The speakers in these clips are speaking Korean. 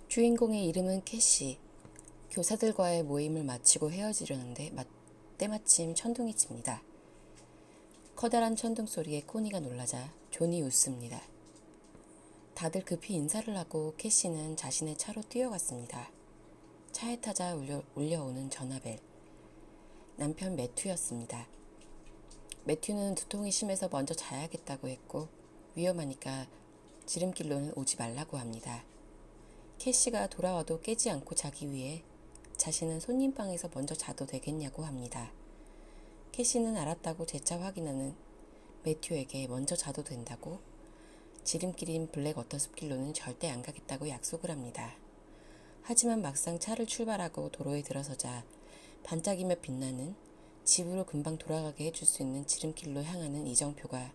주인공의 이름은 캐시. 교사들과의 모임을 마치고 헤어지려는데 때마침 천둥이 칩니다. 커다란 천둥 소리에 코니가 놀라자 존이 웃습니다. 다들 급히 인사를 하고 캐시는 자신의 차로 뛰어갔습니다. 차에 타자 울려오는 전화벨. 남편 매튜였습니다. 매튜는 두통이 심해서 먼저 자야겠다고 했고 위험하니까 지름길로는 오지 말라고 합니다. 캐시가 돌아와도 깨지 않고 자기 위해 자신은 손님방에서 먼저 자도 되겠냐고 합니다. 캐시는 알았다고 재차 확인하는 매튜에게 먼저 자도 된다고 지름길인 블랙워터 숲길로는 절대 안 가겠다고 약속을 합니다. 하지만 막상 차를 출발하고 도로에 들어서자 반짝이며 빛나는 집으로 금방 돌아가게 해줄 수 있는 지름길로 향하는 이정표가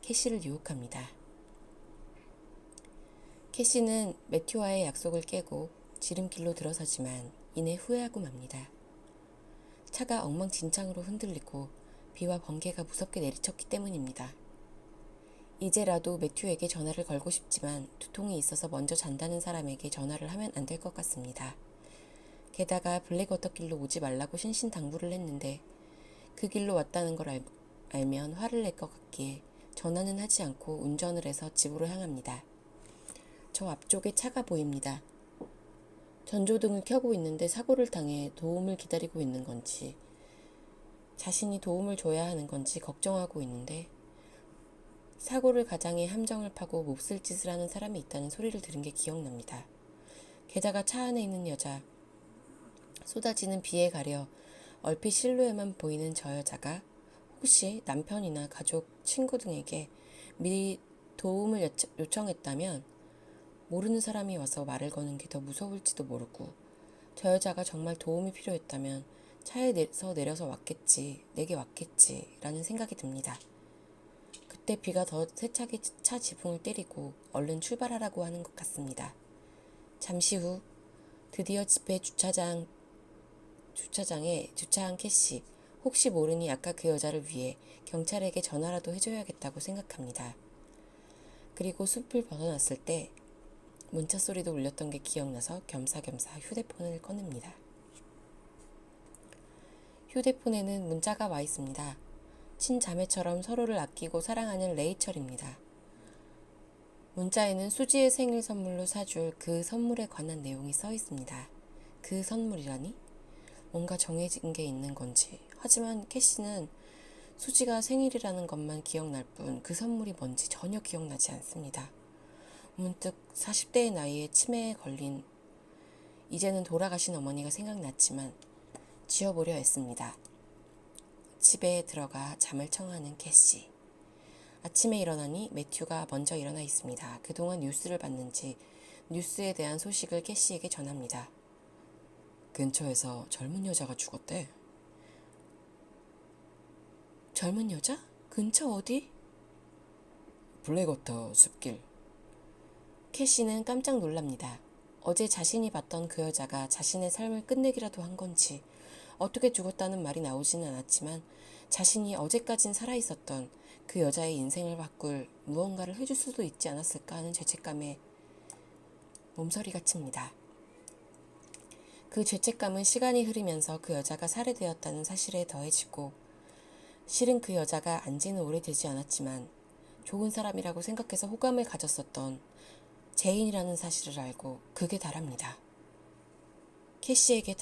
캐시를 유혹합니다. 캐시는 매튜와의 약속을 깨고 지름길로 들어서지만 이내 후회하고 맙니다. 차가 엉망진창으로 흔들리고 비와 번개가 무섭게 내리쳤기 때문입니다. 이제라도 매튜에게 전화를 걸고 싶지만 두통이 있어서 먼저 잔다는 사람에게 전화를 하면 안 될 것 같습니다. 게다가 블랙워터 길로 오지 말라고 신신당부를 했는데 그 길로 왔다는 걸 알면 화를 낼 것 같기에 전화는 하지 않고 운전을 해서 집으로 향합니다. 저 앞쪽에 차가 보입니다. 전조등을 켜고 있는데 사고를 당해 도움을 기다리고 있는 건지 자신이 도움을 줘야 하는 건지 걱정하고 있는데 사고를 가장해 함정을 파고 몹쓸 짓을 하는 사람이 있다는 소리를 들은 게 기억납니다. 게다가 차 안에 있는 여자, 쏟아지는 비에 가려 얼핏 실루엣만 보이는 저 여자가 혹시 남편이나 가족, 친구 등에게 미리 도움을 요청했다면 모르는 사람이 와서 말을 거는 게 더 무서울지도 모르고 저 여자가 정말 도움이 필요했다면 차에서 내려서 왔겠지, 내게 왔겠지 라는 생각이 듭니다. 그때 비가 더 세차게 차 지붕을 때리고 얼른 출발하라고 하는 것 같습니다. 잠시 후 드디어 집회 주차장에 주차한 캐시. 혹시 모르니 아까 그 여자를 위해 경찰에게 전화라도 해줘야겠다고 생각합니다. 그리고 숲을 벗어났을 때 문자 소리도 울렸던 게 기억나서 겸사겸사 휴대폰을 꺼냅니다. 휴대폰에는 문자가 와 있습니다. 친자매처럼 서로를 아끼고 사랑하는 레이첼입니다. 문자에는 수지의 생일 선물로 사줄 그 선물에 관한 내용이 써 있습니다. 그 선물이라니? 뭔가 정해진 게 있는 건지. 하지만 캐시는 수지가 생일이라는 것만 기억날 뿐 그 선물이 뭔지 전혀 기억나지 않습니다. 문득 40대의 나이에 치매에 걸린 이제는 돌아가신 어머니가 생각났지만 지워보려 했습니다. 집에 들어가 잠을 청하는 캐시. 아침에 일어나니 매튜가 먼저 일어나 있습니다. 그동안 뉴스를 봤는지 뉴스에 대한 소식을 캐시에게 전합니다. 근처에서 젊은 여자가 죽었대. 젊은 여자? 근처 어디? 블랙워터 숲길. 캐시는 깜짝 놀랍니다. 어제 자신이 봤던 그 여자가 자신의 삶을 끝내기라도 한 건지 어떻게 죽었다는 말이 나오지는 않았지만 자신이 어제까진 살아있었던 그 여자의 인생을 바꿀 무언가를 해줄 수도 있지 않았을까 하는 죄책감에 몸서리가 칩니다. 그 죄책감은 시간이 흐르면서 그 여자가 살해되었다는 사실에 더해지고 실은 그 여자가 안지는 오래되지 않았지만 좋은 사람이라고 생각해서 호감을 가졌었던 제인이라는 사실을 알고 극에 달합니다. 캐시에게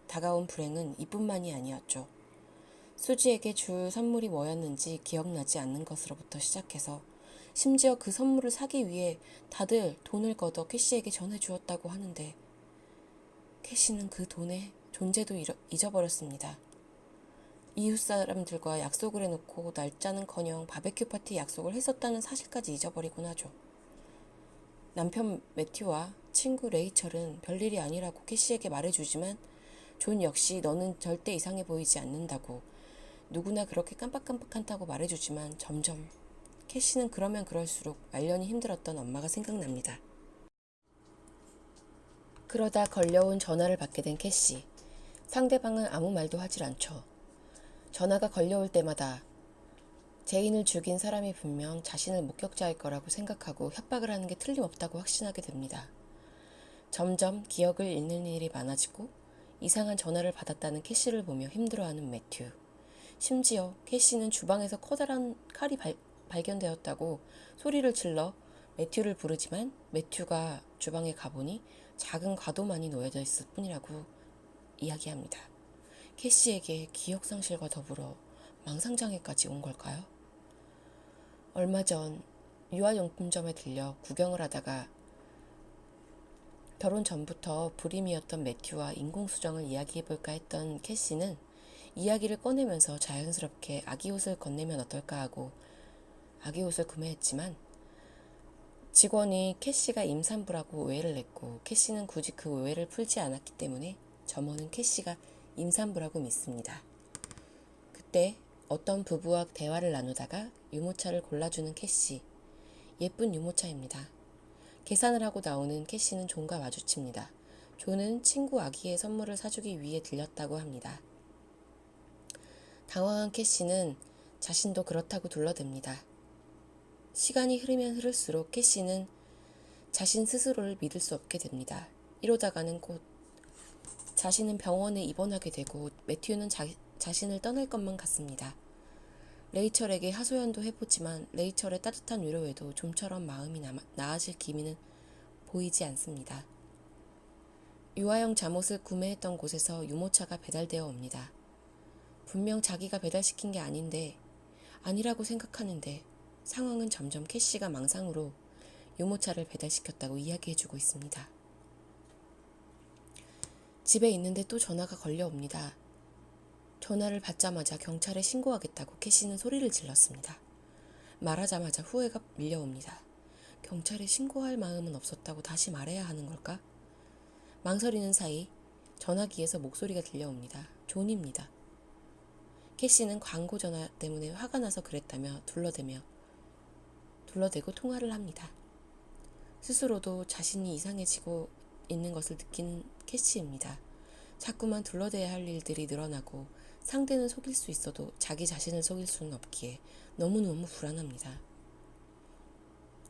다가온 불행은 이뿐만이 아니었죠. 수지에게 줄 선물이 뭐였는지 기억나지 않는 것으로부터 시작해서 심지어 그 선물을 사기 위해 다들 돈을 걷어 캐시에게 전해주었다고 하는데 캐시는 그 돈의 존재도 잊어버렸습니다. 이웃 사람들과 약속을 해놓고 날짜는커녕 바베큐 파티 약속을 했었다는 사실까지 잊어버리곤 하죠. 남편 매튜와 친구 레이첼은 별일이 아니라고 캐시에게 말해주지만 존 역시 너는 절대 이상해 보이지 않는다고 누구나 그렇게 깜빡깜빡한다고 말해주지만 점점 캐시는 그러면 그럴수록 말년이 힘들었던 엄마가 생각납니다. 그러다 걸려온 전화를 받게 된 캐시. 상대방은 아무 말도 하질 않죠. 전화가 걸려올 때마다 제인을 죽인 사람이 분명 자신을 목격자일 거라고 생각하고 협박을 하는 게 틀림없다고 확신하게 됩니다. 점점 기억을 잃는 일이 많아지고 이상한 전화를 받았다는 캐시를 보며 힘들어하는 매튜. 심지어 캐시는 주방에서 커다란 칼이 발견되었다고 소리를 질러 매튜를 부르지만 매튜가 주방에 가보니 작은 과도만이 놓여져 있을 뿐이라고 이야기합니다. 캐시에게 기억상실과 더불어 망상장애까지 온 걸까요? 얼마 전 유아용품점에 들려 구경을 하다가 결혼 전부터 불임이었던 매튜와 인공수정을 이야기해볼까 했던 캐시는 이야기를 꺼내면서 자연스럽게 아기 옷을 건네면 어떨까 하고 아기 옷을 구매했지만 직원이 캐시가 임산부라고 오해를 냈고 캐시는 굳이 그 오해를 풀지 않았기 때문에 점원은 캐시가 임산부라고 믿습니다. 그때 어떤 부부와 대화를 나누다가 유모차를 골라주는 캐시. 예쁜 유모차입니다. 계산을 하고 나오는 캐시는 존과 마주칩니다. 존은 친구 아기의 선물을 사주기 위해 들렸다고 합니다. 당황한 캐시는 자신도 그렇다고 둘러댑니다. 시간이 흐르면 흐를수록 캐시는 자신 스스로를 믿을 수 없게 됩니다. 이러다가는 곧 자신은 병원에 입원하게 되고 매튜는 자신을 떠날 것만 같습니다. 레이첼에게 하소연도 해보지만 레이첼의 따뜻한 위로에도 좀처럼 마음이 나아질 기미는 보이지 않습니다. 유아용 잠옷을 구매했던 곳에서 유모차가 배달되어 옵니다. 분명 자기가 배달시킨 게 아니라고 생각하는데 상황은 점점 캐시가 망상으로 유모차를 배달시켰다고 이야기해주고 있습니다. 집에 있는데 또 전화가 걸려옵니다. 전화를 받자마자 경찰에 신고하겠다고 캐시는 소리를 질렀습니다. 말하자마자 후회가 밀려옵니다. 경찰에 신고할 마음은 없었다고 다시 말해야 하는 걸까? 망설이는 사이 전화기에서 목소리가 들려옵니다. 존입니다. 캐시는 광고 전화 때문에 화가 나서 그랬다며 둘러대고 통화를 합니다. 스스로도 자신이 이상해지고 있는 것을 느끼는 캐시입니다. 자꾸만 둘러대야 할 일들이 늘어나고 상대는 속일 수 있어도 자기 자신을 속일 수는 없기에 너무너무 불안합니다.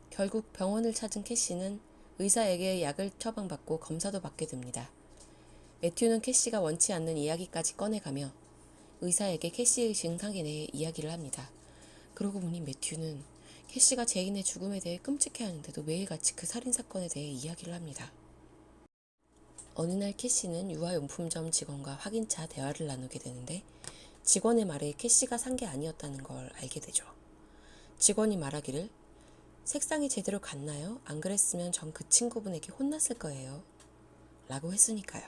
결국 병원을 찾은 캐시는 의사에게 약을 처방받고 검사도 받게 됩니다. 매튜는 캐시가 원치 않는 이야기까지 꺼내가며 의사에게 캐시의 증상에 대해 이야기를 합니다. 그러고 보니 매튜는 캐시가 제인의 죽음에 대해 끔찍해하는데도 매일같이 그 살인사건에 대해 이야기를 합니다. 어느 날 캐시는 유아용품점 직원과 확인차 대화를 나누게 되는데 직원의 말에 캐시가 산 게 아니었다는 걸 알게 되죠. 직원이 말하기를 색상이 제대로 갔나요? 안 그랬으면 전 그 친구분에게 혼났을 거예요. 라고 했으니까요.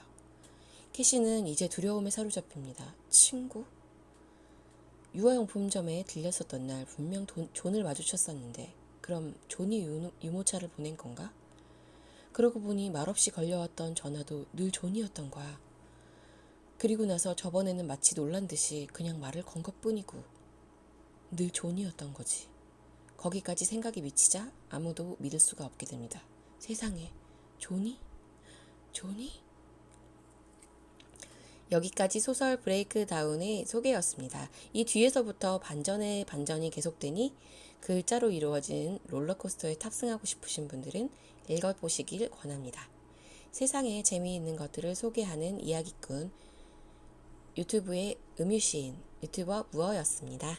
캐시는 이제 두려움에 사로잡힙니다. 친구? 유아용품점에 들렸었던 날 분명 존을 마주쳤었는데 그럼 존이 유모차를 보낸 건가? 그러고 보니 말없이 걸려왔던 전화도 늘 존이었던 거야. 그리고 나서 저번에는 마치 놀란 듯이 그냥 말을 건 것뿐이고 늘 존이었던 거지. 거기까지 생각이 미치자 아무도 믿을 수가 없게 됩니다. 세상에, 존이? 여기까지 소설 브레이크다운의 소개였습니다. 이 뒤에서부터 반전의 반전이 계속되니 글자로 이루어진 롤러코스터에 탑승하고 싶으신 분들은 읽어보시길 권합니다. 세상에 재미있는 것들을 소개하는 이야기꾼 유튜브의 음유시인 유튜버 무어였습니다.